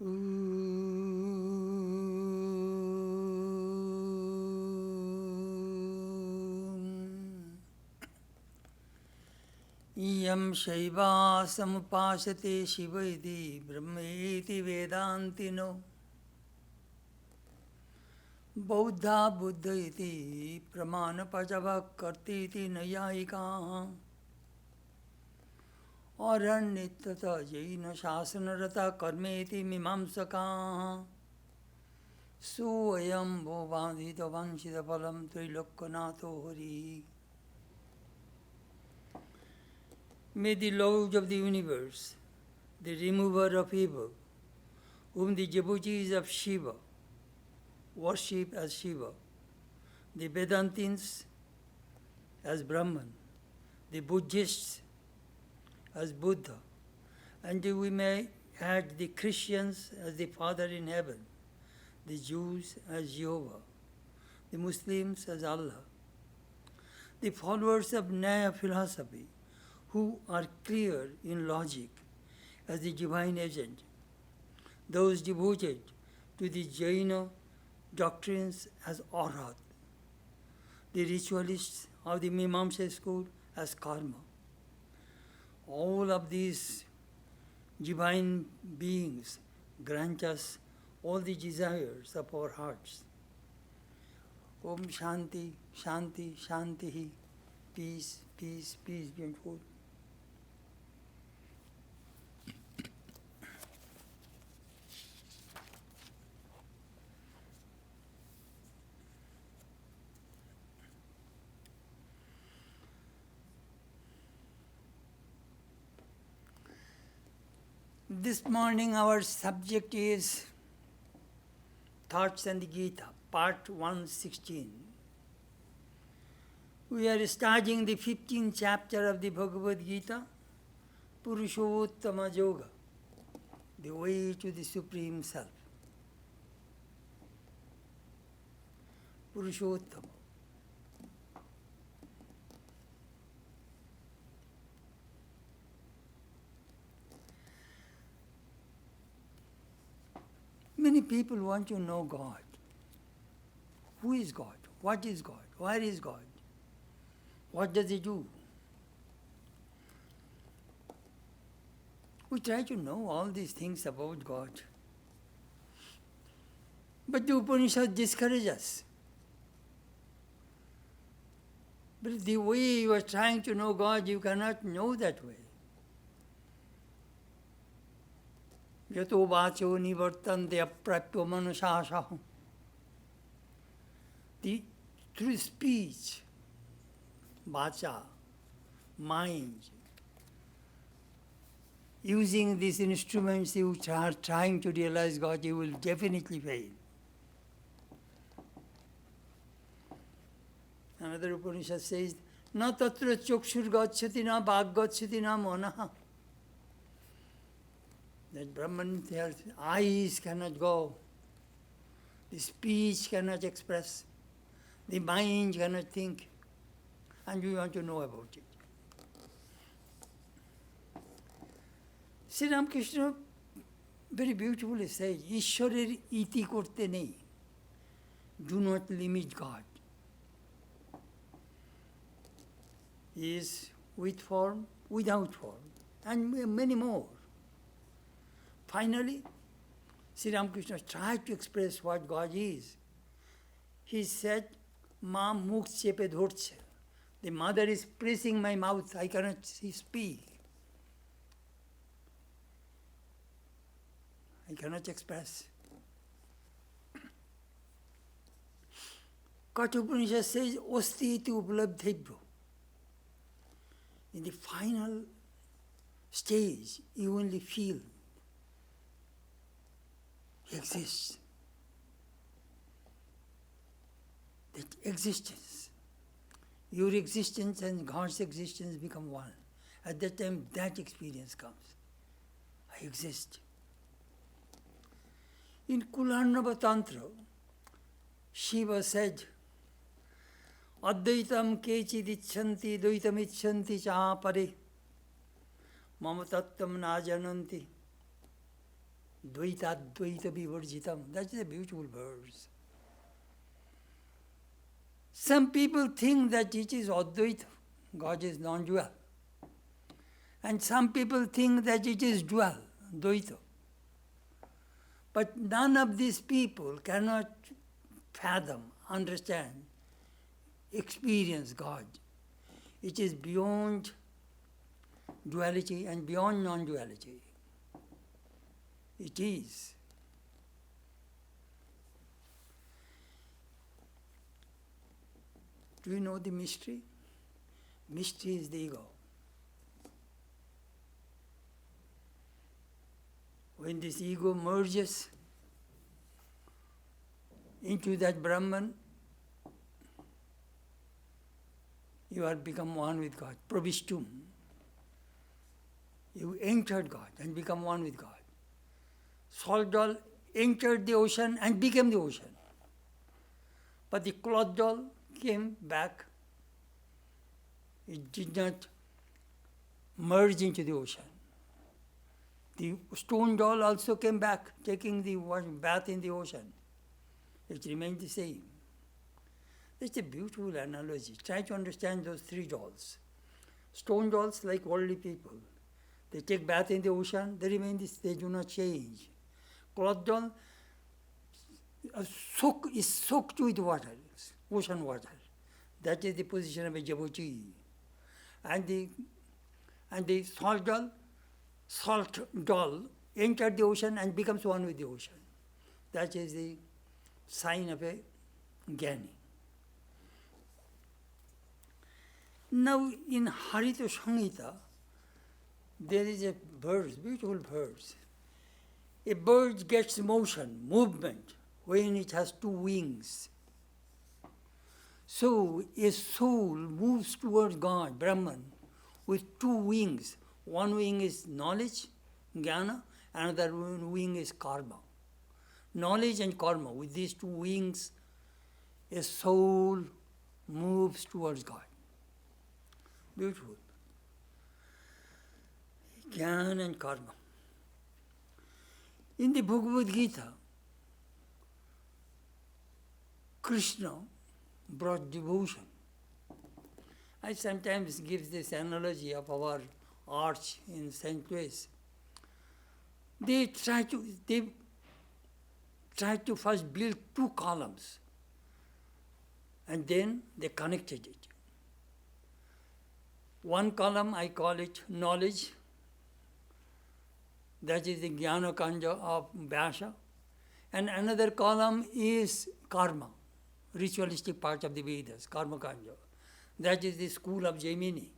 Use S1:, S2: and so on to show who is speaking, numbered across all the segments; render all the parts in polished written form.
S1: Yam Shaiva Samupasate Shivaiti Brahmeti Vedantino Bauddha Buddha iti Pramana Pajava Kartiti Nayayika Aranyitata Jaina Shasanarata Karmeti Mimamsaka Suayam Bhovadhita Vanshita Palam Trilokanato Hari. May the Lord of the universe, the remover of evil, whom the devotees of Shiva worship as Shiva, the Vedantins as Brahman, the Buddhists as Buddha, and we may add the Christians as the Father in heaven, the Jews as Jehovah, the Muslims as Allah, the followers of Nyaya philosophy, who are clear in logic as the divine agent, those devoted to the Jaina doctrines as Arhat, the ritualists of the Mimamsa school as Karma. All of these divine beings grant us all the desires of our hearts. Om Shanti, Shanti, Shanti, peace, peace, peace be unto all. This morning our subject is Thoughts and the Gita, part 116. We are studying the 15th chapter of the Bhagavad Gita, Purushottama Yoga, the way to the Supreme Self. Purushottama. Many people want to know God. Who is God? What is God? Where is God? What does He do? We try to know all these things about God. But the Upanishad discourages us. But the way you are trying to know God, you cannot know that way. Yato vacho nivartante aprapyo manusasah. Through speech, vacha, mind, using these instruments you are trying to realize God, you will definitely fail. Another Upanishad says, na tatra chokshur gacchati na bhag gacchati na manaha. That Brahman, their eyes cannot go, the speech cannot express, the mind cannot think, and we want to know about it. Sri Ramakrishna very beautifully says, Ishwarer iti korte nahi. Do not limit God. He is with form, without form, and many more. Finally, Sri Ramakrishna tried to express what God is. He said, Ma mukh chepe dhorche. The mother is pressing my mouth, I cannot speak. I cannot express. Kathopanishad says, Osti iti uplabdhebhyo. In the final stage, you only feel He exists. That existence, your existence and God's existence become one. At that time, that experience comes. I exist. In Kularnava Tantra, Shiva said, Advaitam kechid icchanti dvaitam icchanti cha pare mama tattam na jananti. Dvaitadvaita vivarjitam. That is a beautiful verse. Some people think that it is Advaita, God is non-dual. And some people think that it is dual, Dvaita. But none of these people cannot fathom, understand, experience God. It is beyond duality and beyond non-duality. It is. Do you know the mystery? Mystery is the ego. When this ego merges into that Brahman, you are become one with God. Pravishtum. You entered God and become one with God. Salt doll entered the ocean and became the ocean. But the cloth doll came back. It did not merge into the ocean. The stone doll also came back, taking the bath in the ocean. It remained the same. It's a beautiful analogy. Try to understand those three dolls. Stone dolls, like worldly people. They take bath in the ocean, they remain this, they do not change. Cloth doll is soaked with water, ocean water. That is the position of a jabuchi. And the salt doll entered the ocean and becomes one with the ocean. That is the sign of a jnani. Now in Harita Samhita, there is a verse, beautiful verse. A bird gets motion, movement, when it has two wings. So a soul moves towards God, Brahman, with two wings. One wing is knowledge, jnana, another wing is karma. Knowledge and karma, with these two wings, a soul moves towards God. Beautiful. Jnana and karma. In the Bhagavad Gita, Krishna brought devotion. I sometimes give this analogy of our arch in St. Louis. They try to first build two columns, and then they connected it. One column, I call it knowledge. That is the Jnana Kanja of Vyasa. And another column is karma, ritualistic part of the Vedas, Karma Kanja. That is the school of Jaimini.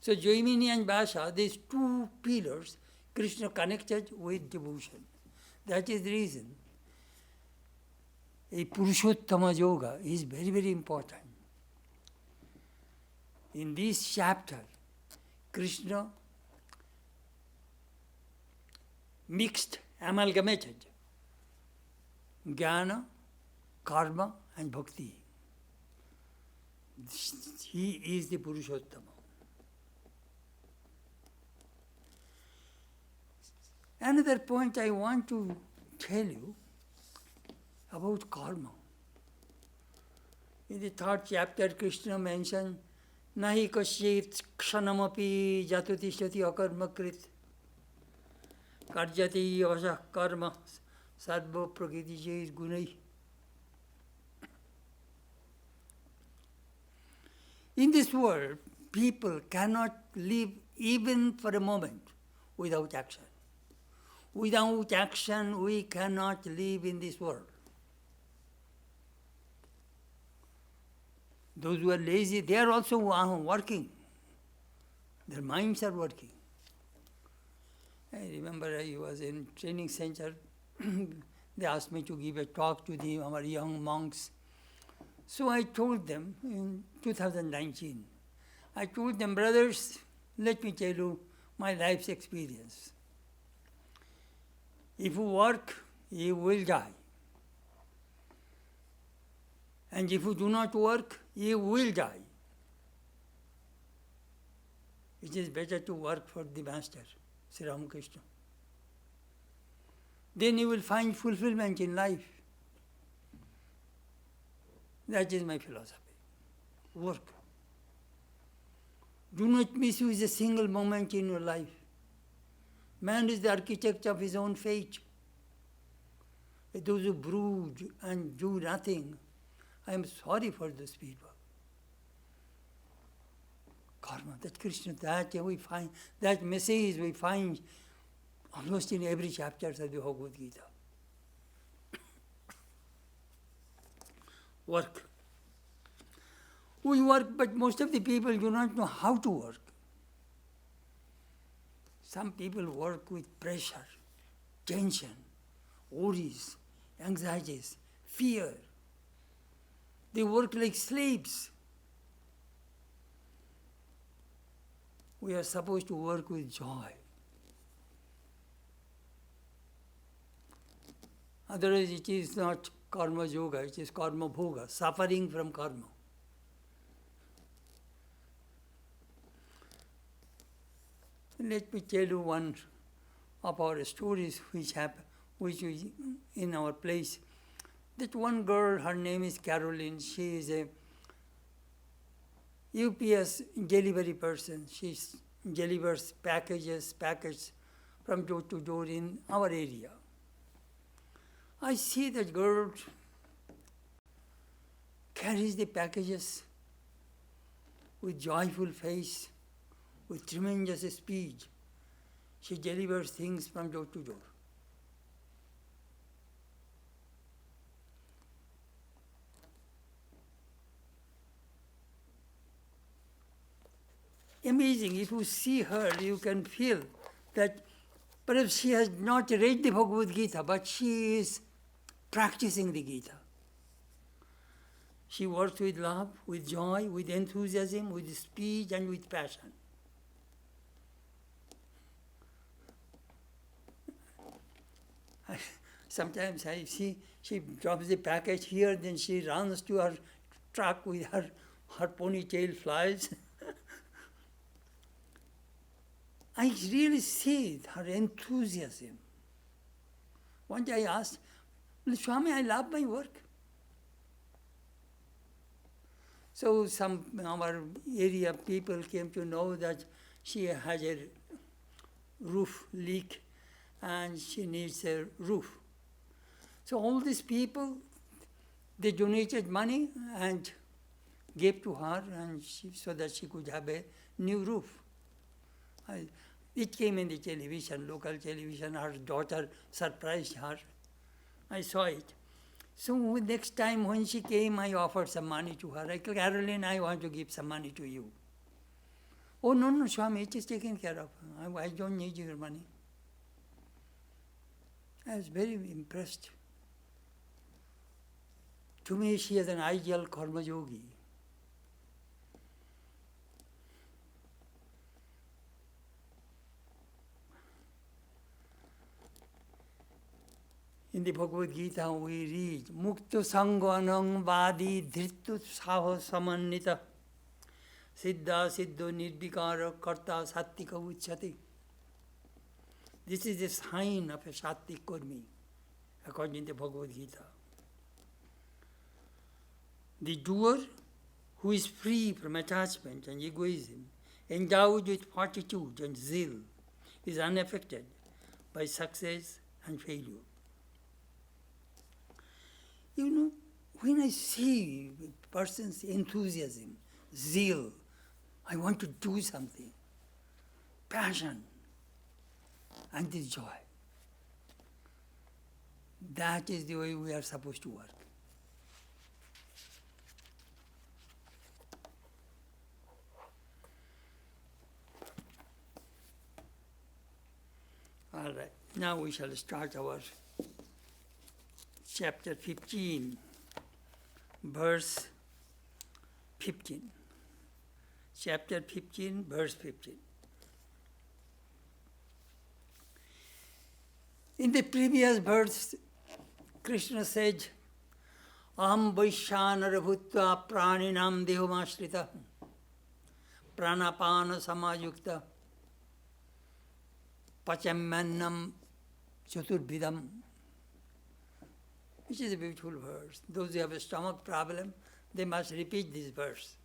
S1: So Jaimini and Vyasa, these two pillars, Krishna connected with devotion. That is the reason a Purushottama Yoga is very, very important. In this chapter, Krishna mixed, amalgamated jnana, karma and bhakti. He is the Purushottama. Another point I want to tell you about karma. In the third chapter, Krishna mentioned, Nahi kasyet kshanamapi jatutishyati akarmakrit karjati yavasah karma sarva prakriti gunai. In this world, people cannot live even for a moment without action. Without action, we cannot live in this world. Those who are lazy, they are also working. Their minds are working. I remember I was in training center. They asked me to give a talk to our young monks. So I told them in 2019, I told them, brothers, let me tell you my life's experience. If you work, you will die. And if you do not work, you will die. It is better to work for the Master, Sri Ramakrishna. then you will find fulfillment in life. That is my philosophy. Work. Do not misuse a single moment in your life. Man is the architect of his own fate. Those who brood and do nothing, I am sorry for those people. Karma, that Krishna, that we find, that message we find almost in every chapter of the Bhagavad Gita. Work. We work, but most of the people do not know how to work. Some people work with pressure, tension, worries, anxieties, fear. They work like slaves. We are supposed to work with joy. Otherwise it is not karma yoga, it is karma bhoga, suffering from karma. Let me tell you one of our stories which happened, which is in our place. That one girl, her name is Caroline, she is a UPS delivery person. She delivers packets from door to door in our area. I see that girl carries the packages with joyful face, with tremendous speed. She delivers things from door to door. Amazing. If you see her, you can feel that perhaps she has not read the Bhagavad Gita, but she is practicing the Gita. She works with love, with joy, with enthusiasm, with speed, and with passion. Sometimes I see she drops the package here, then she runs to her truck with her ponytail flies. I really see her enthusiasm. One day I asked, Swami, I love my work. So some our area people came to know that she has a roof leak and she needs a roof. So all these people, they donated money and gave to her and so that she could have a new roof. It came in the television, local television. Her daughter surprised her. I saw it. So next time when she came, I offered some money to her. I said, Caroline, I want to give some money to you. Oh, no, Swami, it is taken care of. I don't need your money. I was very impressed. To me, she is an ideal karma yogi. In the Bhagavad Gita we read, Mukta Sangvanang Vadi Dhritu Saho Samannita Siddha Siddho Nirvikara Karta Sattika Uchati. This is a sign of a Sattik Kurmi, according to Bhagavad Gita. The doer who is free from attachment and egoism, endowed with fortitude and zeal, is unaffected by success and failure. You know, when I see a person's enthusiasm, zeal, I want to do something, passion, and this joy, that is the way we are supposed to work. All right, now we shall start our chapter 15, verse 15. Chapter 15, verse 15. In the previous verse, Krishna said, Aham Vaishyanara Bhutva Praninam Dehumashrita Pranapana Samayukta Pachamannam Chaturbhidam which is a beautiful verse. Those who have a stomach problem, they must repeat this verse.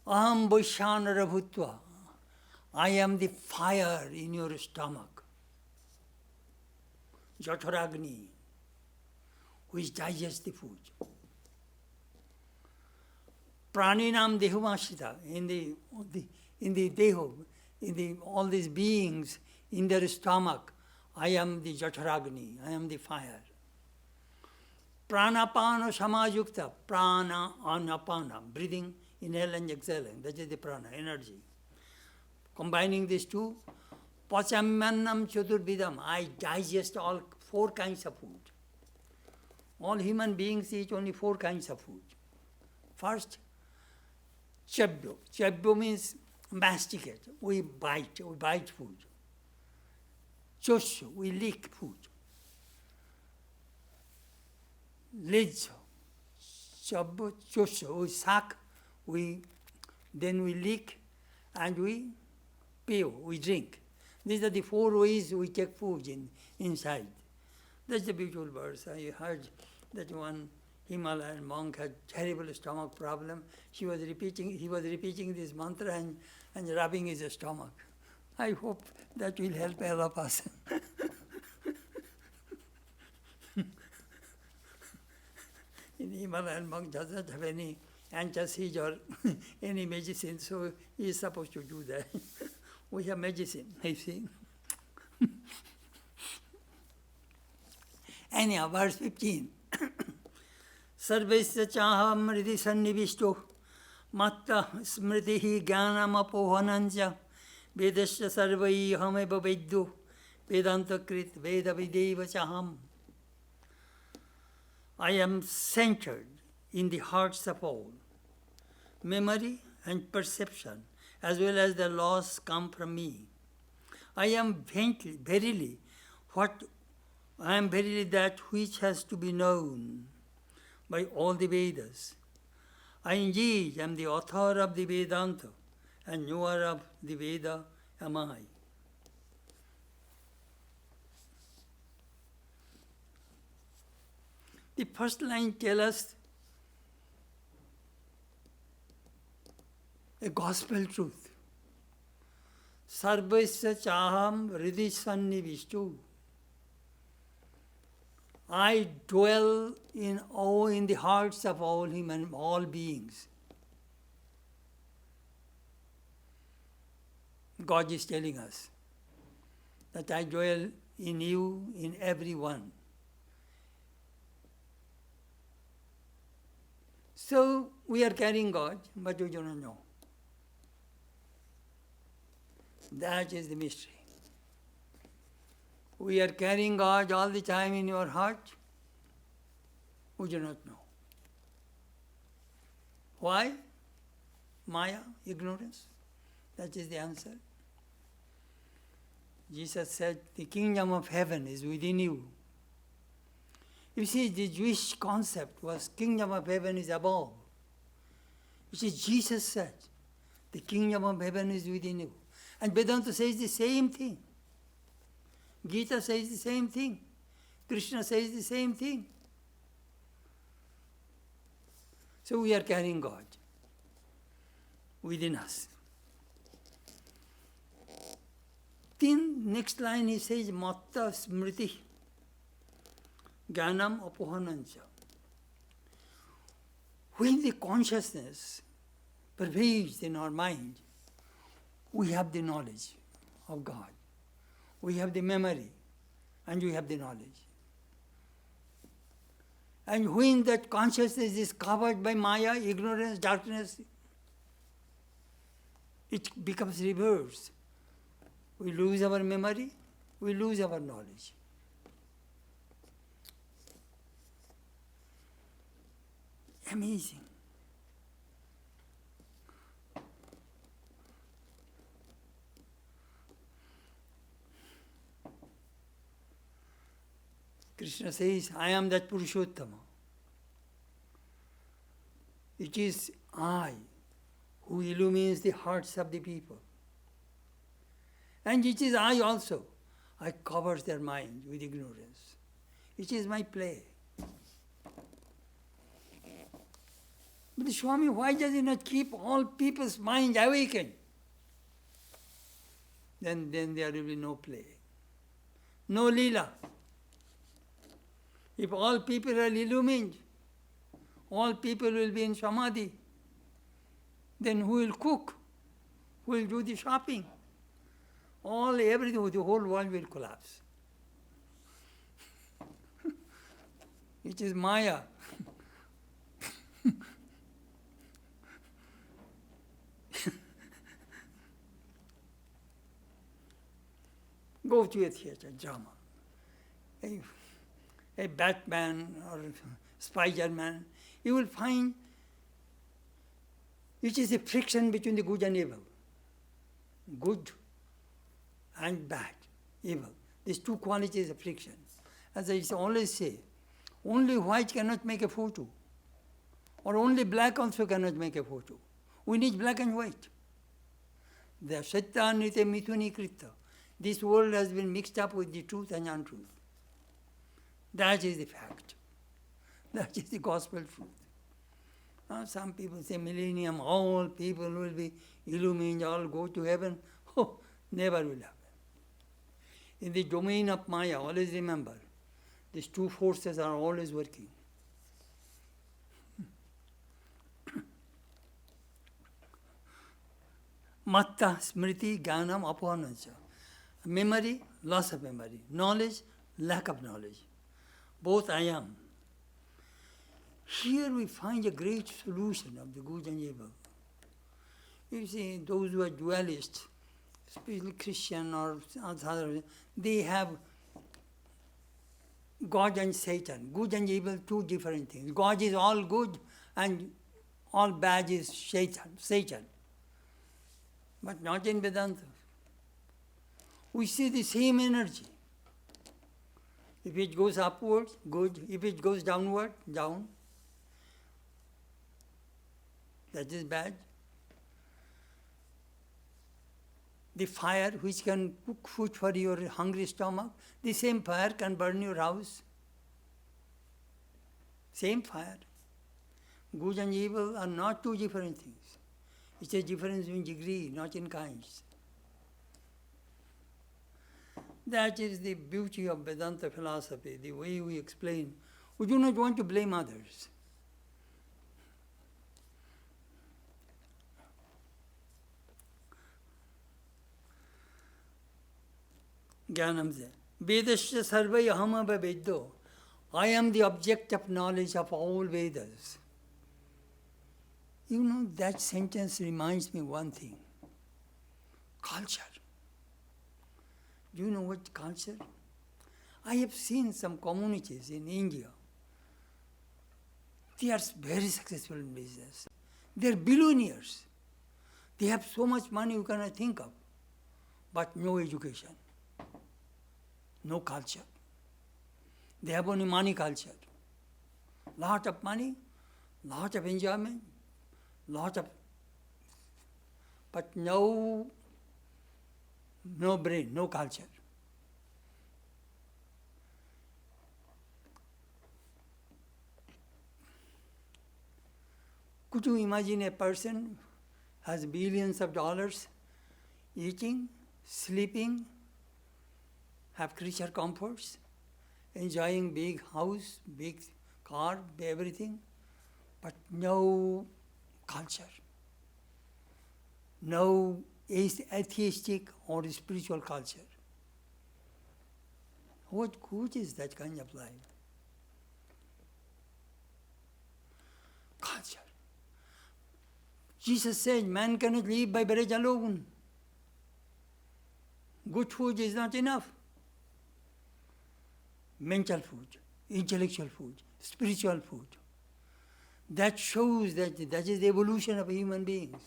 S1: Aham vaishyanara bhutva. I am the fire in your stomach. Jataragni, which digests the food. Praninam dehumasita, in the deho, all these beings in their stomach, I am the Jataragni, I am the fire. Pranapana samajukta, prana anapana, breathing, inhale and exhaling, that is the prana, energy. Combining these two, pachamyanam chaturvidam, I digest all 4 kinds of food. All human beings eat only 4 kinds of food. First, chabyo. Chabyo means masticate. We bite food. Chosho, we lick food. Lejjo, chabyo, chosho, we suck, then we lick and we peo, we drink. These are the 4 ways we take food inside. That's the beautiful verse. I heard that one Himalayan monk had terrible stomach problem. He was repeating this mantra and rubbing his stomach. I hope that will help all of us. In Himalayan monk doesn't have any antacid or any medicine, so he is supposed to do that. We have medicine, I see. Anyhow, verse 15. Sarvesya chaha mriti sannivishto matta smritihi jnanam apohananja vedasya sarvai hameva vedyo vedanta krit veda videva chaham. I am centered in the hearts of all. Memory and perception, as well as the laws, come from me. I am verily that which has to be known by all the Vedas. I indeed am the author of the Vedanta, and knower of the Veda am I. The first line tells us a gospel truth. Sarvasya chaham hridhi sannivishtu. I dwell in the hearts of all beings. God is telling us that I dwell in you, in everyone. So we are carrying God, but we do not know. That is the mystery. We are carrying God all the time in your heart. We do not know. Why? Maya, ignorance. That is the answer. Jesus said, the kingdom of heaven is within you. You see, the Jewish concept was kingdom of heaven is above. You see, Jesus said, the kingdom of heaven is within you. And Vedanta says the same thing. Gita says the same thing. Krishna says the same thing. So we are carrying God within us. Then next line he says, Matta Smriti Jnanam Apohanancha. When the consciousness pervades in our mind, we have the knowledge of God. We have the memory, and we have the knowledge. And when that consciousness is covered by Maya, ignorance, darkness, it becomes reversed. We lose our memory, we lose our knowledge. Amazing. Krishna says, I am that Purushottama. It is I who illumines the hearts of the people. And it is I also. I cover their mind with ignorance. which is my play. But the Swami, why does he not keep all people's minds awakened? Then there will be no play, no lila. If all people are illumined, all people will be in samadhi, then who will cook? Who will do the shopping? Everything, the whole world will collapse. It is Maya. Go to a theater, drama. A Batman or Spider-Man, you will find it is a friction between the good and evil. Good and bad, evil. These two qualities are friction. As I always say, only white cannot make a photo. Or only black also cannot make a photo. We need black and white. The Satyanite Mithuni Krita. This world has been mixed up with the truth and untruth. That is the fact. That is the gospel truth. Some people say millennium, all people will be illumined, all go to heaven. Oh, never will happen. In the domain of Maya, always remember, these two forces are always working. Matta, smriti, jnanam, apahanancha. Memory, loss of memory. Knowledge, lack of knowledge. Both I am. Here we find a great solution of the good and evil. You see, those who are dualists, especially Christian or other, they have God and Satan. Good and evil, two different things. God is all good and all bad is Satan. But not in Vedanta. We see the same energy. If it goes upward, good. If it goes downward, down. That is bad. The fire which can cook food for your hungry stomach, the same fire can burn your house. Same fire. Good and evil are not two different things. It's a difference in degree, not in kinds. That is the beauty of Vedanta philosophy, the way we explain. We do not want to blame others. Jnanam se. Vedasya sarvai aham veddo. I am the object of knowledge of all Vedas. You know, that sentence reminds me one thing. Culture. Do you know what culture? I have seen some communities in India. They are very successful in business. They are billionaires. They have so much money you cannot think of, but no education, no culture. They have only money culture. Lot of money, lot of enjoyment, but no brain, no culture. Could you imagine a person has billions of dollars, eating, sleeping, have creature comforts, enjoying big house, big car, everything, but no culture, no atheistic or spiritual culture. What good is that kind of life? Culture. Jesus said, man cannot live by bread alone. Good food is not enough. Mental food, intellectual food, spiritual food. That shows that is the evolution of human beings.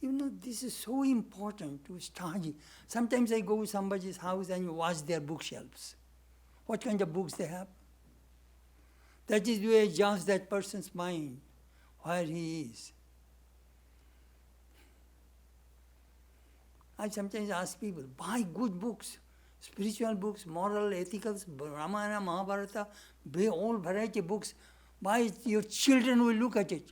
S1: You know, this is so important to study. Sometimes I go to somebody's house and watch their bookshelves. What kind of books they have? That is the way I judge that person's mind, where he is. I sometimes ask people, buy good books, spiritual books, moral, ethicals, Ramayana, Mahabharata, all variety of books. Why your children will look at it?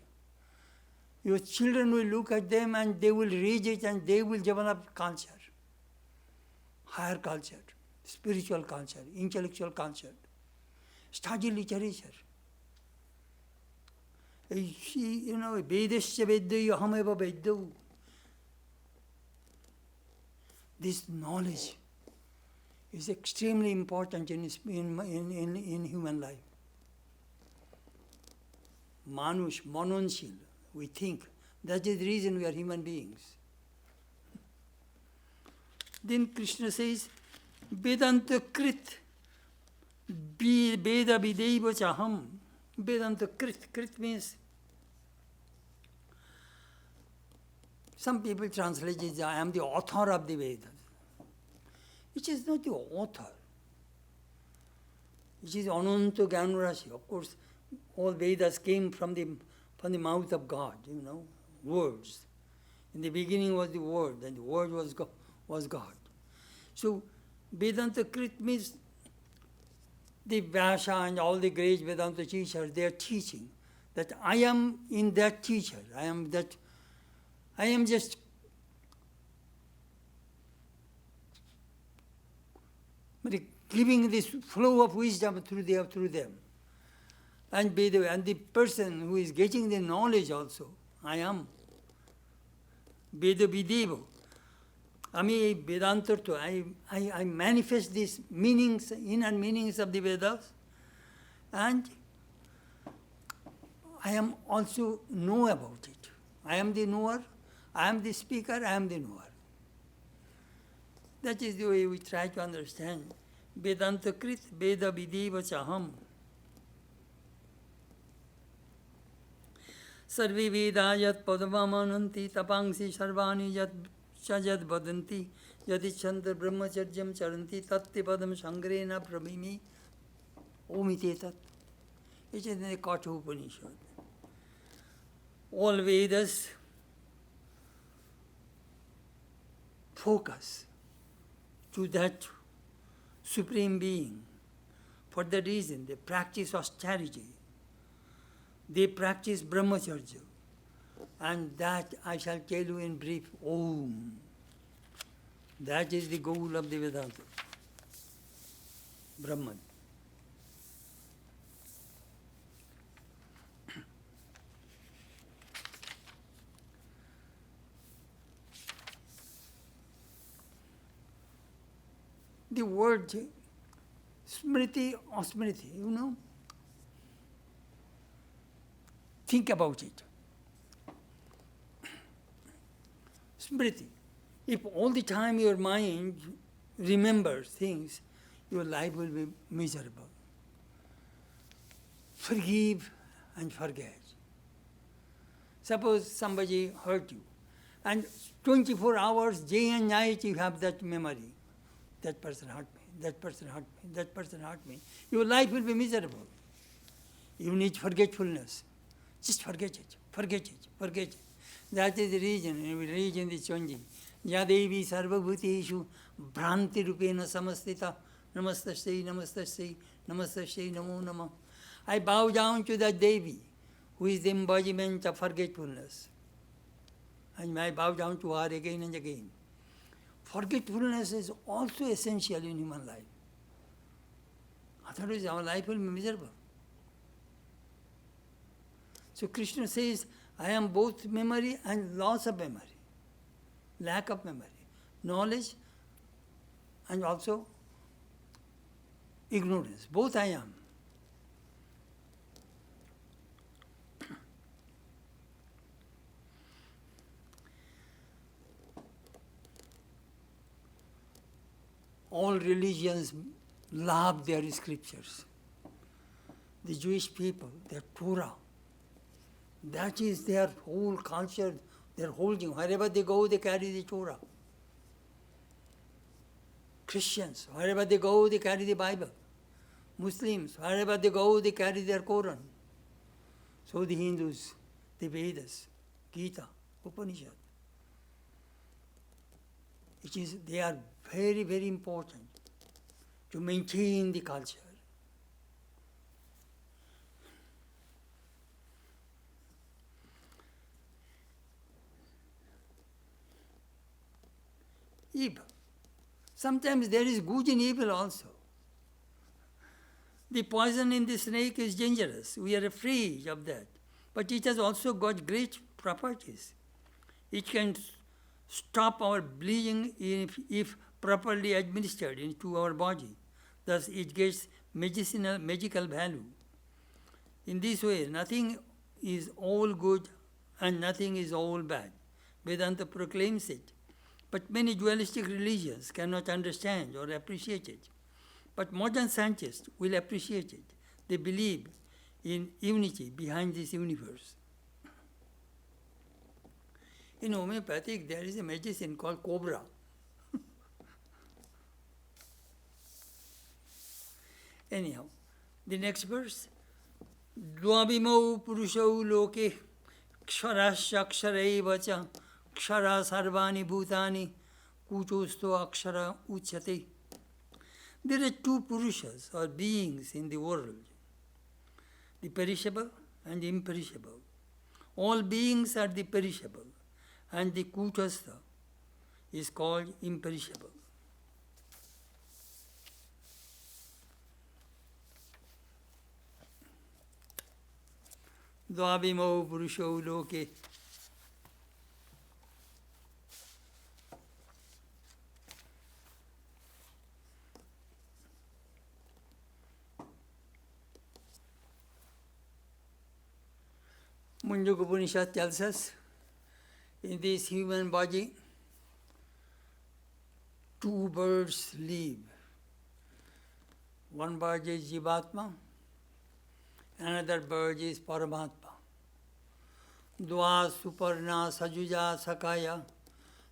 S1: Your children will look at them and they will read it and they will develop culture. Higher culture, spiritual culture, intellectual culture. Study literature. You know, Vedasya Vedya Ahameva Vedya. This knowledge is extremely important in human life. Manush, manonshil, we think. That is the reason we are human beings. Then Krishna says, Vedanta Krit, Veda Videva Chaham. Vedanta Krit. Krit means, some people translate it, I am the author of the Vedas. It is not the author. It is Ananta Gyanarashi. Of course, all Vedas came from the mouth of God, you know, words. In the beginning was the Word, and the Word was God. So, Vedanta Krit means the Vyasa and all the great Vedanta teachers, they are teaching that I am in that teacher. I am just giving this flow of wisdom through them. And the person who is getting the knowledge also, I am. Veda Videvo. Ami Vedantarto. I manifest these meanings, inner meanings of the Vedas, and I am also know about it. I am the knower, I am the speaker, I am the knower. That is the way we try to understand. Vedanta Krit, Veda Videva Chaham. Sarve Veda Yat Padavamananti Tapangsi Sarvani Yat Chajad Badanti Yadichandra Brahmacharjam Charanti Tatti Padam Sangrena Prabhimi Omitetat. It is in the Katha Upanishad. All Vedas focus to that Supreme Being. For that reason, they practice austerity. They practice brahmacharya. And that I shall tell you in brief, Om. That is the goal of the Vedanta. Brahman. The word smriti or smriti, you know? Think about it. Smriti. If all the time your mind remembers things, your life will be miserable. Forgive and forget. Suppose somebody hurt you, and 24 hours, day and night, you have that memory. That person hurt me, that person hurt me, that person hurt me. Your life will be miserable. You need forgetfulness. Just forget it, forget it, forget it. That is the reason, we read in the Chanji. Yadevi sarvabhuteshu bhranti rupena samastita namastasya, namastasya, namastasya, namo namah. I bow down to that Devi, who is the embodiment of forgetfulness. And I bow down to her again and again. Forgetfulness is also essential in human life. Otherwise, our life will be miserable. So Krishna says, I am both memory and loss of memory, lack of memory, knowledge and also ignorance. Both I am. All religions love their scriptures. The Jewish people, their Torah, that is their whole culture, their holding. Wherever they go, they carry the Torah. Christians, wherever they go, they carry the Bible. Muslims, wherever they go, they carry their Quran. So the Hindus, the Vedas, Gita, Upanishad. They are very, very important. to maintain the culture. Evil. Sometimes there is good in evil also. The poison in the snake is dangerous. We are afraid of that. But it has also got great properties. It can stop our bleeding if properly administered into our body. Thus it gets magical value. In this way, nothing is all good and nothing is all bad. Vedanta proclaims it. But many dualistic religions cannot understand or appreciate it. But modern scientists will appreciate it. They believe in unity behind this universe. In homeopathic, there is a medicine called cobra. Anyhow, the next verse. Dvabhimau purushau loke ksharasya aksharaiva cha kshara sarvani bhutani kuchosto akshara uchyate. There are two purushas or beings in the world, the perishable and the imperishable. All beings are the perishable and the kutastha is called imperishable. Dvabhimau purushau loke. Mundaka Upanishad tells us, in this human body, two birds live. One bird is Jivatma, another bird is Paramatma. Dva suparna sajuja sakaya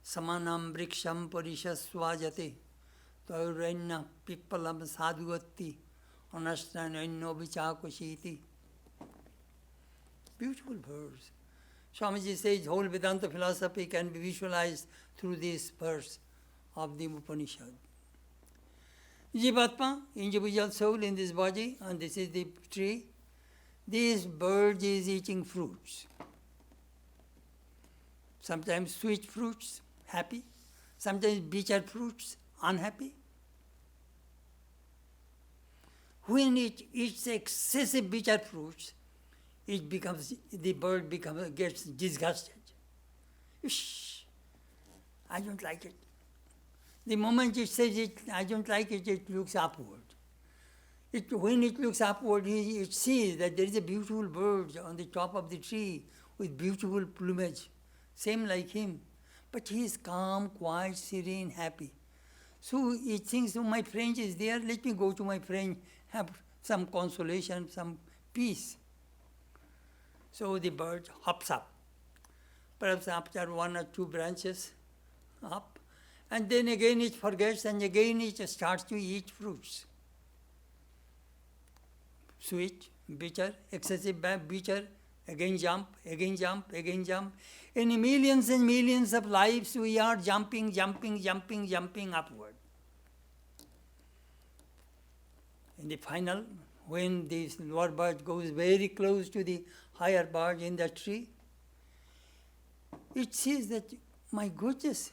S1: samanam briksham parishasvajate tauranya pipalam sadhuvati anasthanaino vichakushiti. Beautiful verse. Swamiji says whole Vedanta philosophy can be visualized through this verse of the Upanishad. Jivatma, individual soul in this body, and this is the tree. This bird is eating fruits. Sometimes sweet fruits, happy. Sometimes bitter fruits, unhappy. When it eats excessive bitter fruits, the bird gets disgusted. Shh, I don't like it. The moment it says I don't like it, it looks upward. When it looks upward, it sees that there is a beautiful bird on the top of the tree with beautiful plumage, same like him. But he is calm, quiet, serene, happy. So it thinks, oh, my friend is there, let me go to my friend, have some consolation, some peace. So the bird hops up, perhaps after one or two branches up, and then again it forgets and again it starts to eat fruits. Sweet, bitter, excessive bitter, again jump, again jump, again jump. In millions and millions of lives we are jumping upward. In the final, when this lower bird goes very close to the higher bird in the tree, it sees that, my goodness,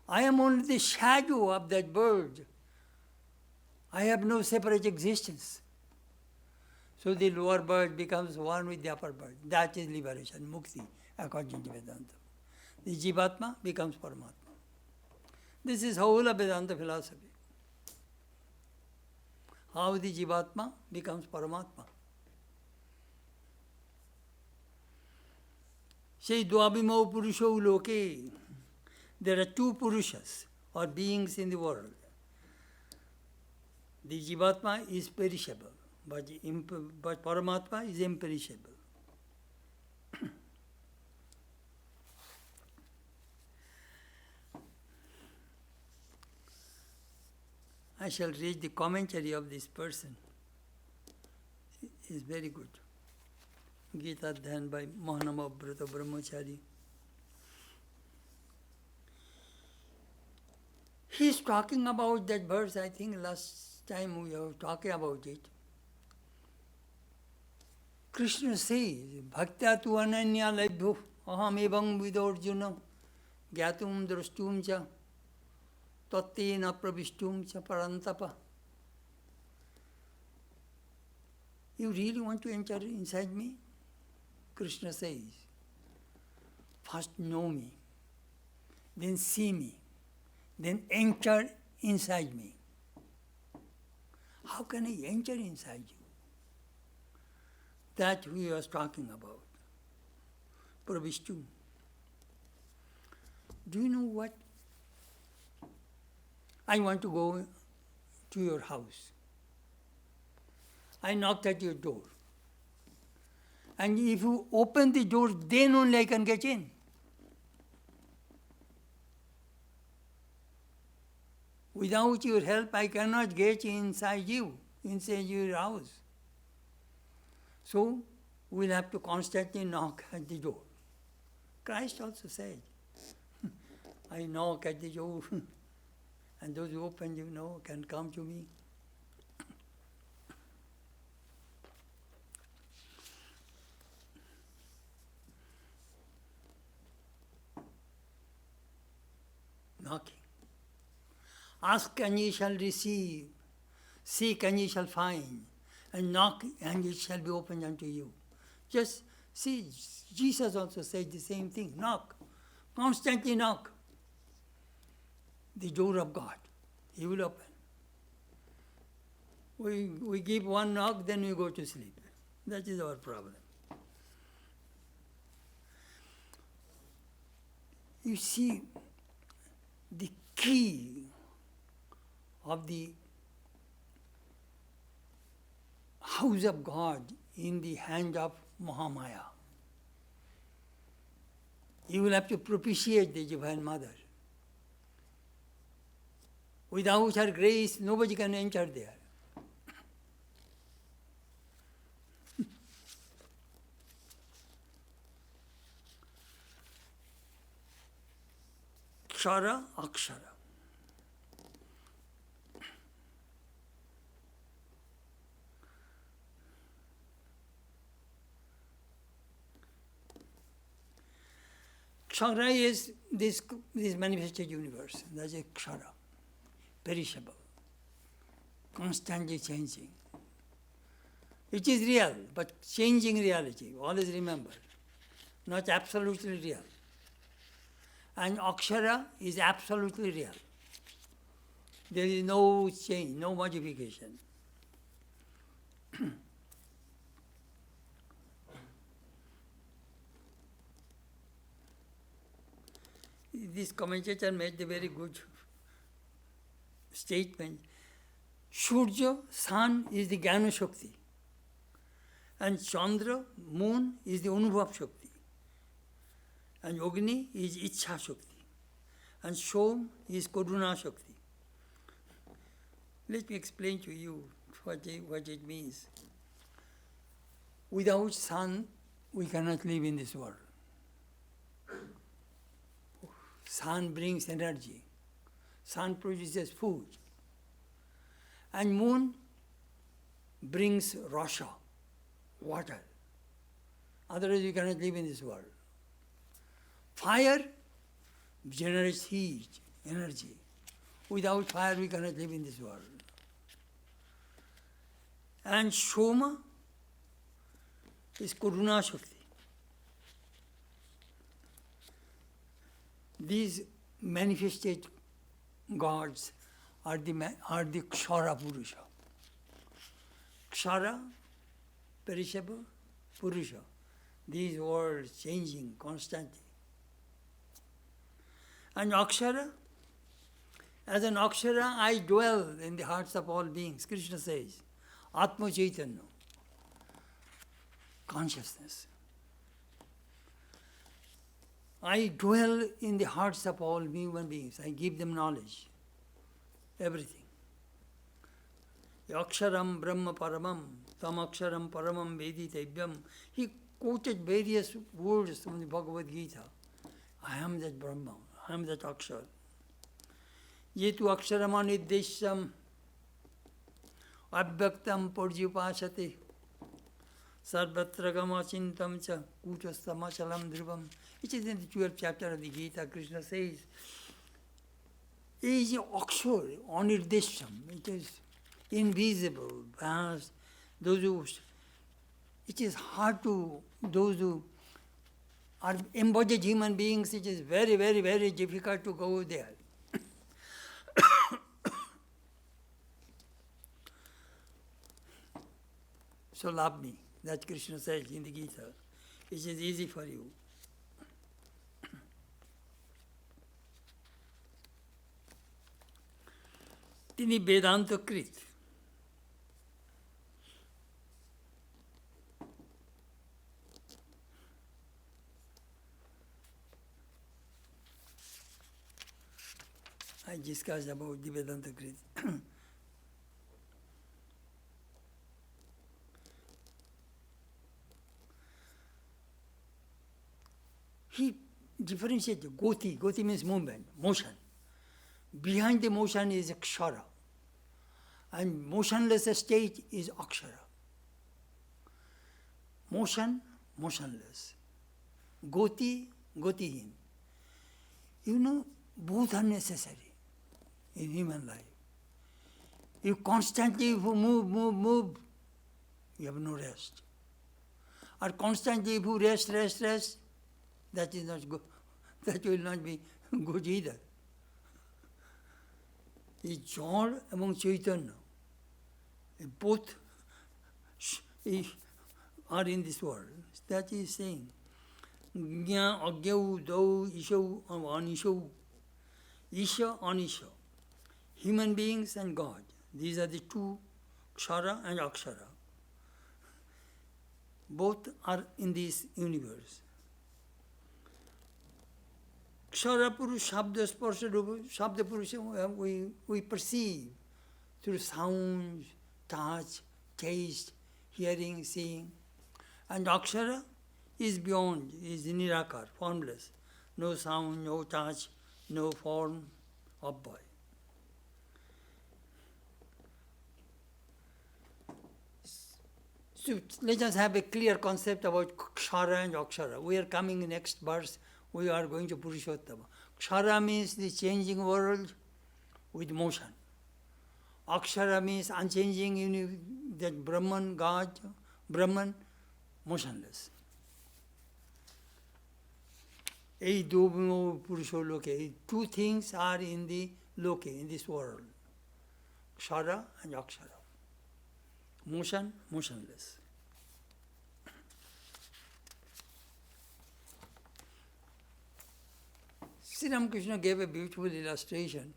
S1: I am only the shadow of that bird. I have no separate existence. So the lower bird becomes one with the upper bird. That is liberation, mukti, according to Vedanta. The Jivatma becomes Paramatma. This is whole of Vedanta philosophy. How the Jivatma becomes Paramatma. Say Dvabhimau Purushau Loke. There are two Purushas or beings in the world. The Jivatma is perishable, but Paramatma is imperishable. I shall read the commentary of this person. It is very good. Gita Dhyan by Mahanama Brata Brahmachari. He's talking about that verse, I think last time we were talking about it. Krishna says, Bhaktya tu ananya labhyo aham evam vidorjuna gyatum drashtum cha tattena pravishtum cha parantapa. You really want to enter inside me? Krishna says, first know me, then see me, then enter inside me. How can I enter inside you? That we was talking about. Pravishtu. Do you know what? I want to go to your house. I knocked at your door. And if you open the door, then only I can get in. Without your help, I cannot get inside you, inside your house. So, we'll have to constantly knock at the door. Christ also said, I knock at the door, and those who open, can come to me. Knocking. Ask and ye shall receive, seek and ye shall find, and knock and it shall be opened unto you. Just see, Jesus also said the same thing. Knock. Constantly knock. The door of God. He will open. We give one knock, then we go to sleep. That is our problem. You see, the key of the house of God in the hand of Mahamaya. You will have to propitiate the Divine Mother. Without her grace, nobody can enter there. Kshara, Akshara. Kshara is this manifested universe. That's a kshara, perishable, constantly changing. It is real, but changing reality. Always remember, not absolutely real. And Akshara is absolutely real. There is no change, no modification. This commentator made a very good statement. Surya, sun, is the Jnana Shakti. And Chandra, moon, is the Anubhav Shakti. And Agni is Ichha Shakti. And Som is Karuna Shakti. Let me explain to you what it means. Without sun, we cannot live in this world. Sun brings energy. Sun produces food. And moon brings rasha, water. Otherwise you cannot live in this world. Fire generates heat, energy. Without fire we cannot live in this world. And Soma is Karuna Shakti. These manifested gods are the Kshara Purusha. Kshara, perishable, Purusha. These words changing constantly. And Akshara, as an Akshara, I dwell in the hearts of all beings. Krishna says, Atma Chaitanya, consciousness. I dwell in the hearts of all human beings. I give them knowledge, everything. Aksharam Brahma Paramam, Tam Aksharam Paramam Veditevyam. He quoted various words from the Bhagavad Gita. I am that Brahma, I am that Akshar. yetu aksharamaniddesham abhyaktam purjupashate sarvatra gamachintam cha kuchastamachalam dhruvam. It is in the 12th chapter of the Gita. Krishna says, it is akshar, anirdesham, it is invisible, vast. Those who, it is hard to, those who are embodied human beings, it is very, very, very difficult to go there. So love me. That Krishna says in the Gita. It is easy for you. Tini Vedanta Krit. I discussed about the Vedanta Krit. He differentiated goti. Goti means movement, motion. Behind the motion is akshara. And motionless state is akshara. Motion, motionless. Goti, gotihin. You know, both are necessary in human life. If constantly if you move, you have no rest. Or constantly if you rest, that is not good. That will not be good either. The Jor among Chaitanya, both are in this world. That is saying, Gya Agyau Dau Ishau Anishau, Isha Anisha, human beings and God. These are the two, Kshara and Akshara. Both are in this universe. Kshara Purush, Shabda Sparsha Rupa, Shabda Purush, we perceive through sounds, touch, taste, hearing, seeing. And Akshara is beyond, is Nirakar, formless. No sound, no touch, no form of body. So let us have a clear concept about Kshara and Akshara. We are coming in next verse. We are going to Purushottama. Kshara means the changing world with motion. Akshara means unchanging, that Brahman, God, Brahman, motionless. Ei dobno Purusho Loke. Two things are in the Loke, in this world. Kshara and Akshara. Motion, motionless. Sri Ramakrishna gave a beautiful illustration.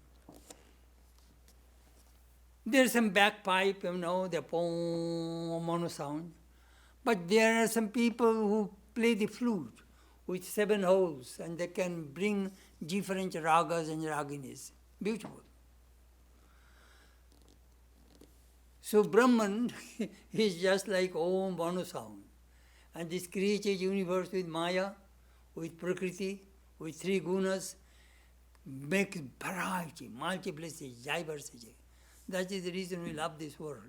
S1: There's some bagpipe, the pom mono sound. But there are some people who play the flute with 7 holes and they can bring different ragas and raginis. Beautiful. So Brahman is just like Om mono sound. And this created universe with Maya, with Prakriti, with 3 gunas, makes variety, multiplicity, diversity. That is the reason we love this world.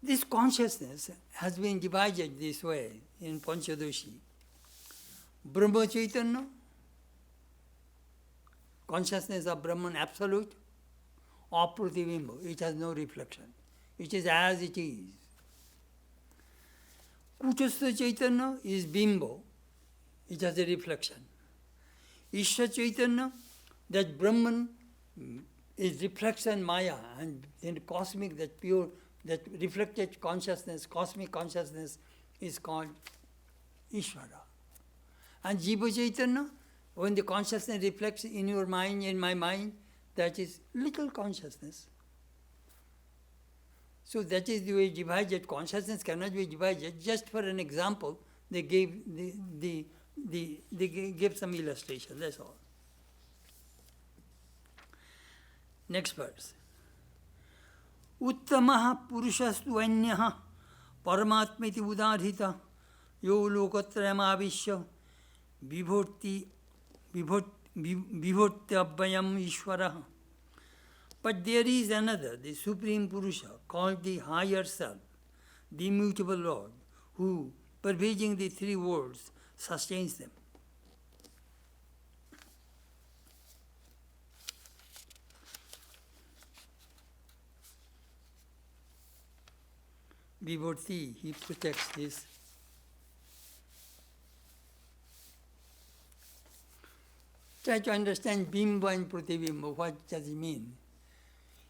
S1: This consciousness has been divided this way in Panchadoshi. Brahma Chaitanya, consciousness of Brahman absolute, apratibimbo, it has no reflection. It is as it is. Kutastha Chaitanya is bimbo, it has a reflection. Isha Chaitanya, that Brahman is reflection Maya, and in cosmic, that pure, that reflected consciousness, cosmic consciousness is called Ishvara. And Jiva Chaitanya, when the consciousness reflects in your mind, in my mind, that is little consciousness. So that is the way divided. Consciousness cannot be divided. Just for an example, they gave they gave some illustration. That's all. Next verse. Uttamaha purushastu anyaha paramatmiti udadhita yo lokatrayamavishya vibhortyabhyam ishvaraha. But there is another, the Supreme Purusha, called the Higher Self, the immutable Lord, who, pervading the three worlds, sustains them. Vibhorti, he protects this. Try to understand Bimba and Pratibimba, what does it mean?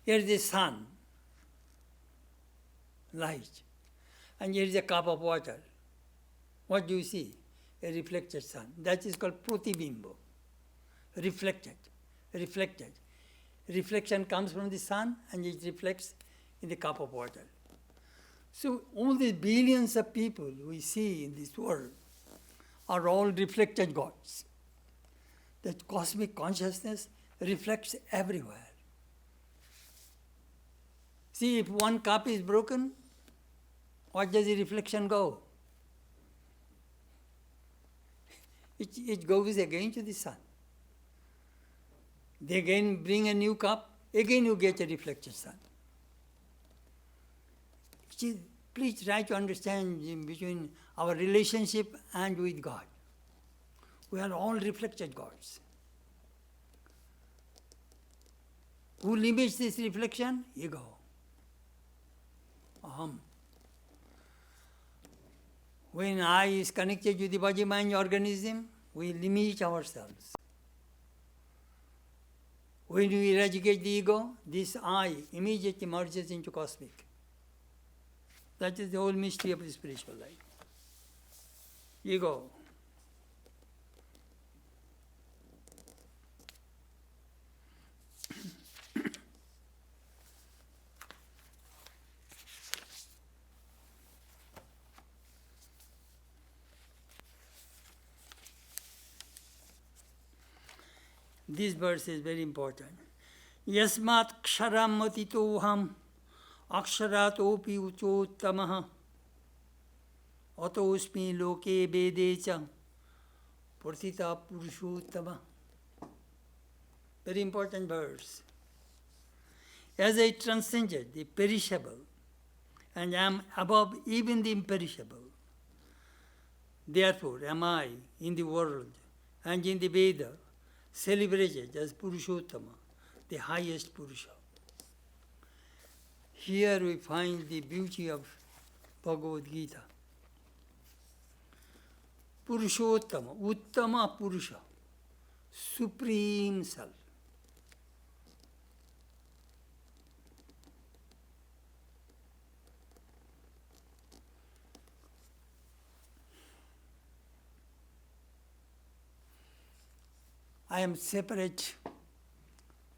S1: Here is the sun, light, and here is a cup of water. What do you see? A reflected sun. That is called Pratibimba, reflected, reflected. Reflection comes from the sun and it reflects in the cup of water. So all the billions of people we see in this world are all reflected gods. That cosmic consciousness reflects everywhere. See, if one cup is broken, what does the reflection go? It goes again to the sun. They again bring a new cup, again you get a reflected sun. Please try to understand between our relationship and with God. We are all reflected gods. Who limits this reflection? Ego. Aham. When I is connected to the body, mind, organism, we limit ourselves. When we eradicate the ego, this I immediately merges into cosmic. That is the whole mystery of the spiritual life. Ego. This verse is very important. Yasmat ksharam matitoham aksharato uchottamaha atosmi loke vedecha pratita purushottama. Very important verse. As I transcended the perishable and am above even the imperishable, therefore am I in the world and in the Veda celebrated as Purushottama, the highest Purusha. Here we find the beauty of Bhagavad Gita. Purushottama, Uttama Purusha, Supreme Self. I am separate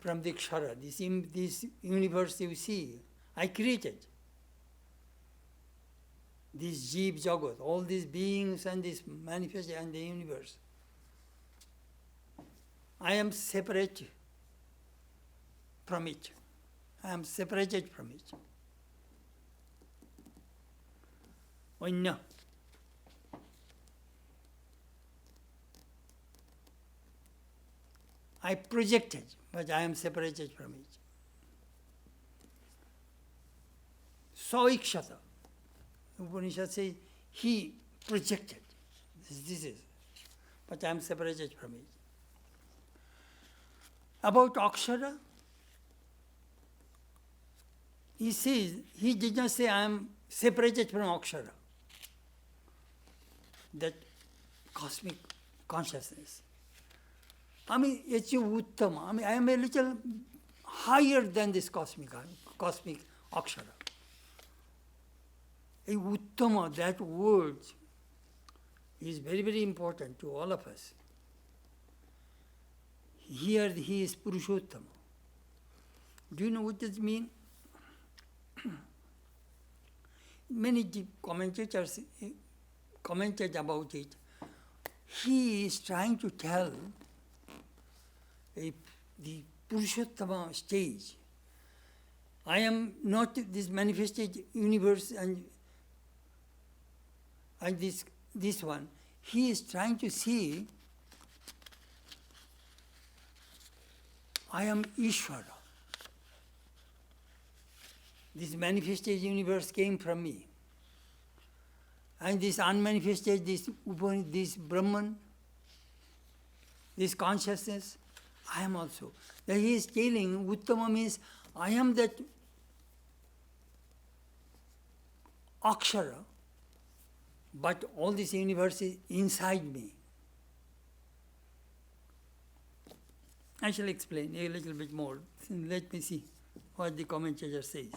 S1: from the Kshara. This universe you see, I created. This Jeev Jagat, all these beings and this manifest and the universe. I am separate from it. I am separated from it. Vanya. I projected, but I am separated from it. Saikshata. Upanishad says, he projected. This is, but I am separated from it. About Akshara, he says, he did not say I am separated from Akshara. That cosmic consciousness. I mean, it's Uttama. I mean, I am a little higher than this cosmic Akshara. A Uttama, that word is very, very important to all of us. Here he is Purushottama. Do you know what does it mean? Many commentators commented about it. He is trying to tell the Purushottama stage. I am not this manifested universe and this one. He is trying to see I am Ishvara. This manifested universe came from me. And this unmanifested, this Brahman, this consciousness, I am also. That he is telling, Uttama means, I am that Akshara, but all this universe is inside me. I shall explain a little bit more. Let me see what the commentator says.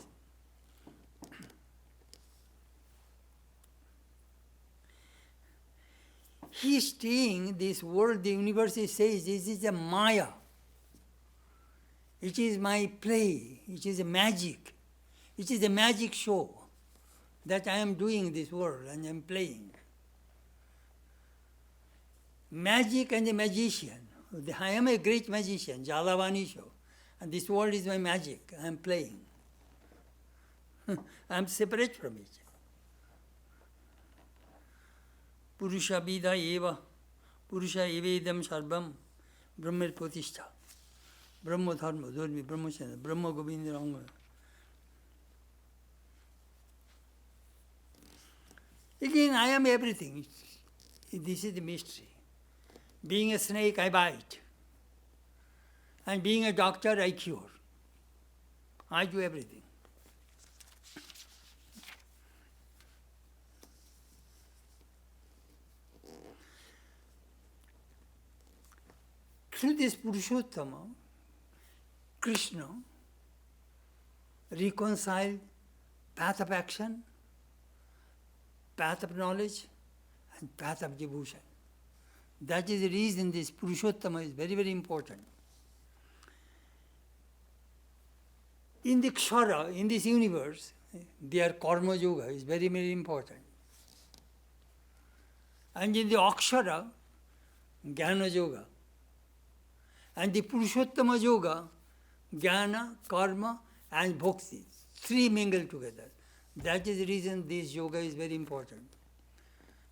S1: He is saying this world, the universe says, this is a Maya. It is my play. It is a magic. It is a magic show that I am doing this world and I am playing. Magic and a magician. I am a great magician, Jalavani show. And this world is my magic. I am playing. I am separate from it. Purusha Bida Eva, Purusha Evedam Sarvam, Brahma Pratishtha, Brahma Dharma, Dharmi, Brahma Chana, Brahma Govinda Ranga. Again, I am everything. This is the mystery. Being a snake, I bite. And being a doctor, I cure. I do everything. Through this Purushottama, Krishna reconciled path of action, path of knowledge, and path of devotion. That is the reason this Purushottama is very, very important. In the Kshara, in this universe, their Karma Yoga is very, very important. And in the Akshara, Jnana Yoga. And the Purushottama Yoga, Jnana, Karma, and Bhakti, three mingle together. That is the reason this yoga is very important.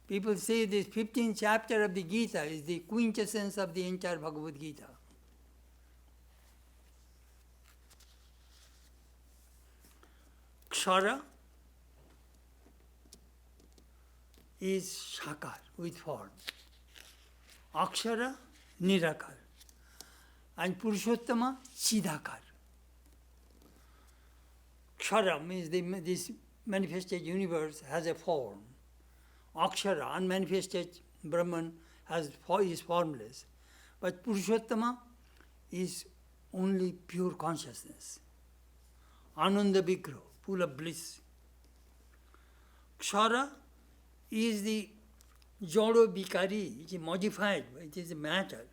S1: People say this 15th chapter of the Gita is the quintessence of the entire Bhagavad Gita. Kshara is Shakar, with form. Akshara, Nirakar. And Purushottama, Chidakar. Kshara means this manifested universe has a form. Akshara, unmanifested Brahman, is formless. But Purushottama is only pure consciousness. Ananda Vigraha, full of bliss. Kshara is the Jado Vikari, it is modified, it is a matter.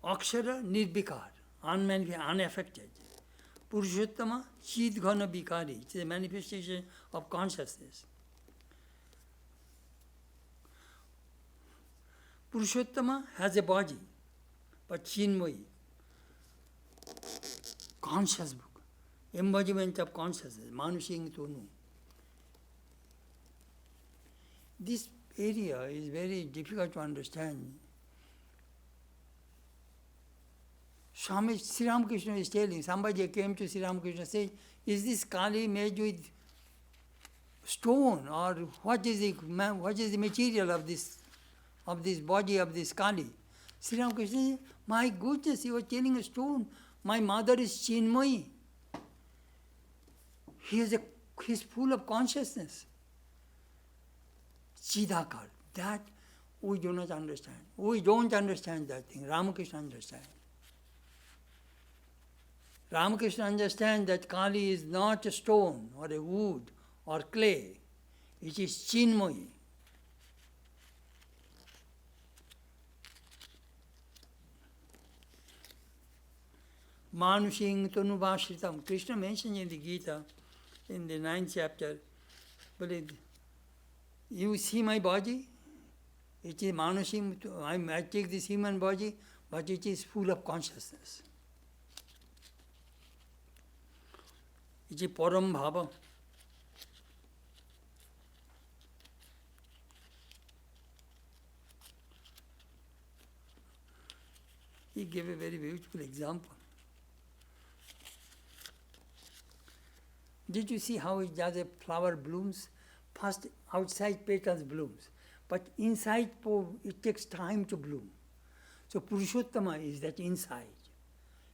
S1: Akshara, Nirbikar, unaffected. Purushottama, Chidghana Vikari, it is a manifestation of consciousness. Purushottama has a body, but Chinmoyi, conscious book, embodiment of consciousness, Manusing Tonu. This area is very difficult to understand. Swami Sri Ramakrishna is telling, somebody came to Sri Ramakrishna and said, is this Kali made with stone, or what is the material of this body of this Kali? Sri Ramakrishna said, my goodness, you are telling a stone. My mother is Chinmoyi. He is full of consciousness. Chidakar. That we do not understand. We don't understand that thing. Ramakrishna understands. Ramakrishna understands that Kali is not a stone or a wood or clay. It is Chinmoyi. Manusing Tanubashritam. Krishna mentioned in the Gita, in the 9th chapter, but you see my body? It is Manusing, I take this human body, but it is full of consciousness. It is param bhava. He gave a very beautiful example. Did you see how it does a flower blooms? First outside petals blooms, but inside it takes time to bloom. So Purushottama is that inside,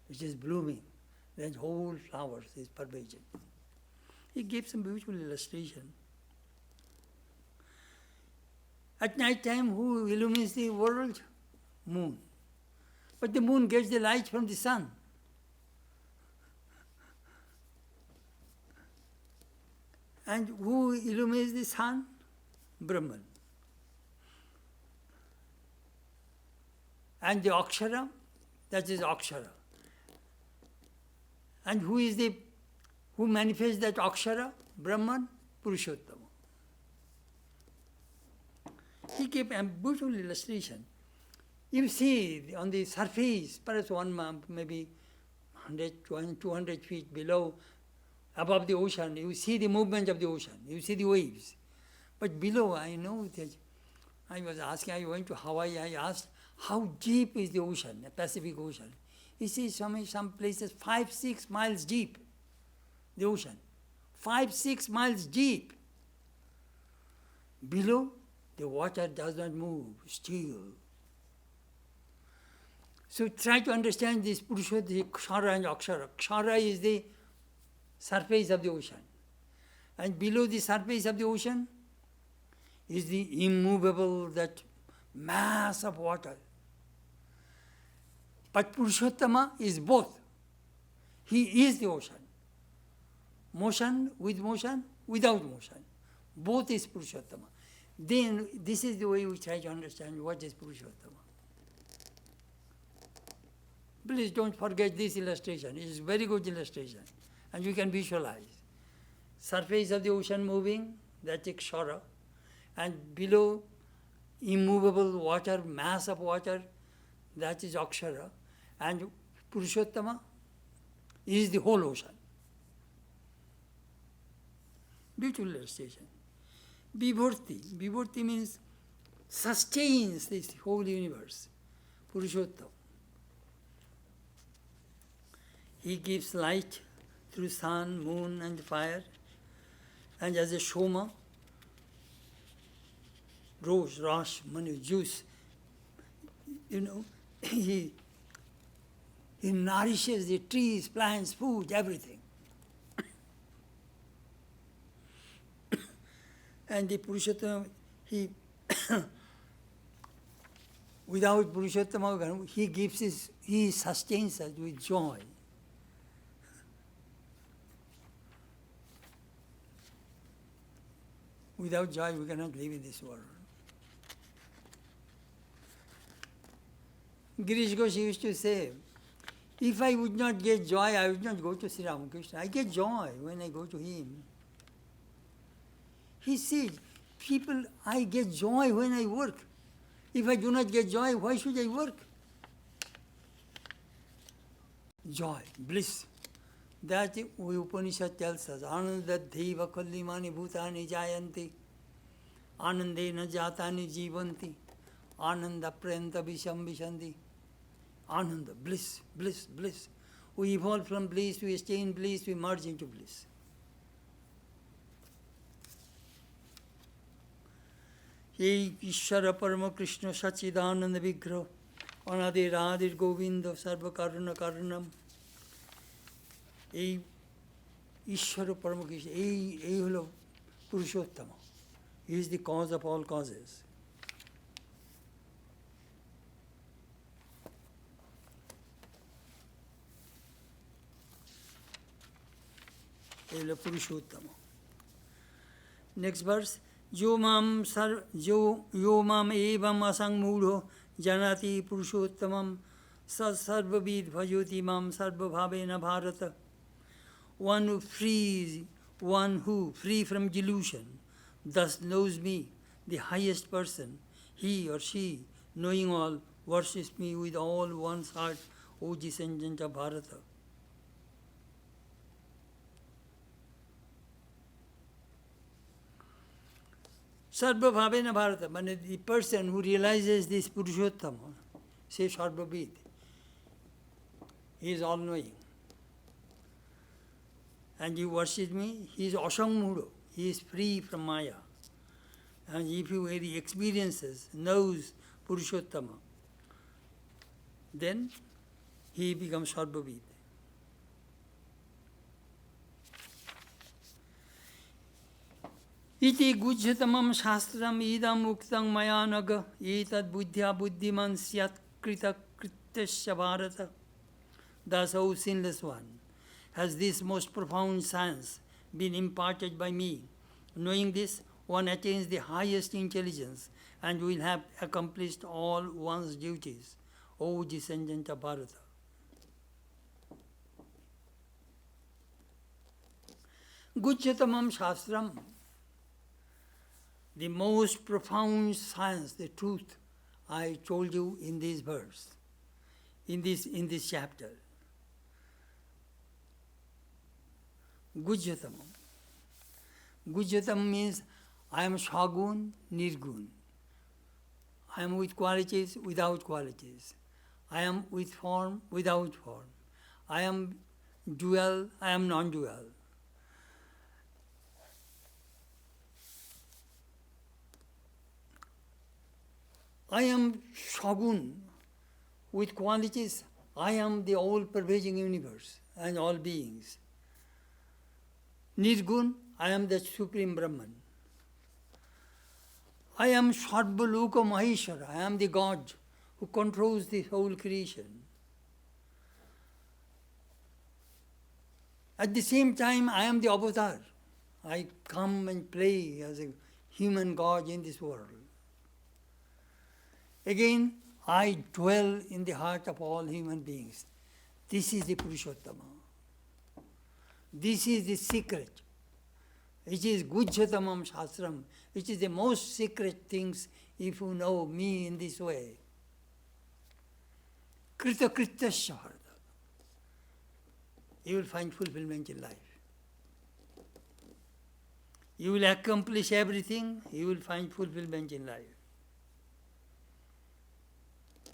S1: which is blooming. That whole flowers is pervaded. He gave some beautiful illustration. At night time, who illumines the world? Moon. But the moon gets the light from the sun. And who illuminates the sun? Brahman. And the Akshara, that is Akshara. And who manifests that Akshara? Brahman, Purushottama. He gave a beautiful illustration. You see on the surface, perhaps 1 month, maybe 100, 200 feet below, above the ocean, you see the movement of the ocean, you see the waves. But below, I know that I was asking, I went to Hawaii, I asked, how deep is the ocean, the Pacific Ocean? He says some places 5-6 miles deep, the ocean. 5-6 miles deep. Below, the water does not move, still. So try to understand this Purushottama, the Kshara and Akshara. Kshara is the surface of the ocean. And below the surface of the ocean is the immovable, that mass of water. But Purushottama is both. He is the ocean. Motion, without motion. Both is Purushottama. Then this is the way we try to understand what is Purushottama. Please don't forget this illustration. It is a very good illustration. And you can visualize. Surface of the ocean moving, that is Kshara. And below, immovable water, mass of water, that is Akshara. And Purushottama is the whole ocean. Beautiful illustration. Vibhurti means sustains this whole universe. Purushottama. He gives light through sun, moon and fire. And as a Shoma, rose, rash, manu, juice, he nourishes the trees, plants, food, everything. And the Purushottama, without Purushottama, he sustains us with joy. Without joy, we cannot live in this world. Girish Ghosh used to say, if I would not get joy, I would not go to Sri Ramakrishna. I get joy when I go to him. He said, I get joy when I work. If I do not get joy, why should I work? Joy, bliss. That Upanishad tells us, Ananda Deva Kallimani Bhutani Jayanti, Anandena Jatani Jivanti, Ananda Prenta Visham Vishanti. Ananda, bliss, bliss, bliss. We evolve from bliss, we stay in bliss, we merge into bliss. Ye Ishvara Parama Krishna Sachidananda Vigraha, Anadi Radhir Govinda Sarva Karuna Karunam. এই ঈশ্বর পরম কৃষ্ণ, এই হলো Purushottam. He is the cause of all causes. এই হলো Purushottam. Next verse, यो माम एवं असंमूढ़ो जानाति पुरुषोत्तमं स सर्वविद भजति माम सर्वभावेन Bharat. One who free from delusion, thus knows me, the highest person, he or she, knowing all, worships me with all one's heart, O descendant of Bharata. Sarva Bhavena Bharata, the person who realizes this Purushottama, say Sarvavid, he is all-knowing. And he worships me, he is Asangmuro, he is free from Maya. And if he experiences, knows Purushottama, then he becomes Sarvavid. Iti gujyatamam shastram idam uktam maya naga etad buddhya buddhiman syat krita kritasya bharata. Thus, O sinless one, has this most profound science been imparted by me. Knowing this, one attains the highest intelligence and will have accomplished all one's duties, O descendant of Bharata. Gujyatamam shastram, the most profound science, the truth, I told you in this verse, in this chapter. Gujyatamam. Gujyatam means I am Shagun, Nirgun. I am with qualities, without qualities. I am with form, without form. I am dual, I am non-dual. I am Shagun with qualities. I am the all-pervading universe and all beings. Nirgun, I am the Supreme Brahman. I am Sarvaloka Maheshwara, I am the God who controls the whole creation. At the same time, I am the avatar. I come and play as a human God in this world. Again, I dwell in the heart of all human beings. This is the Purushottama. This is the secret. It is Gujyatamam Shastram. It is the most secret things if you know me in this way. Krita Kritasya Bharata. You will find fulfillment in life. You will accomplish everything, you will find fulfillment in life.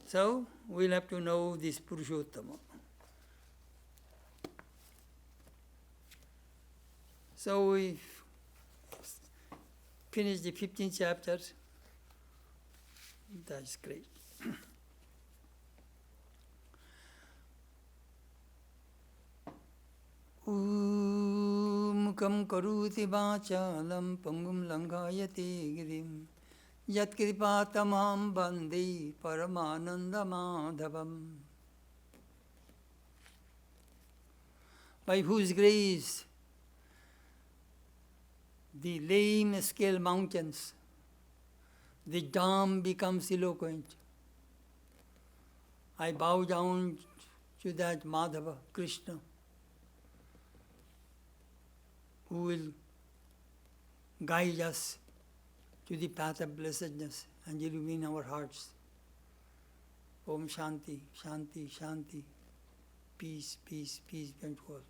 S1: So, we'll have to know this Purushottama. So, we finished the 15th chapter. That's great. Mukam karuti vachalam pangum langayate girim yat kripatamam bandi paramananda madhavam. By whose grace the lame scale mountains, the dumb becomes eloquent. I bow down to that Madhava, Krishna, who will guide us to the path of blessedness and illumine our hearts. Om Shanti, Shanti, Shanti. Peace, peace, peace be unto all.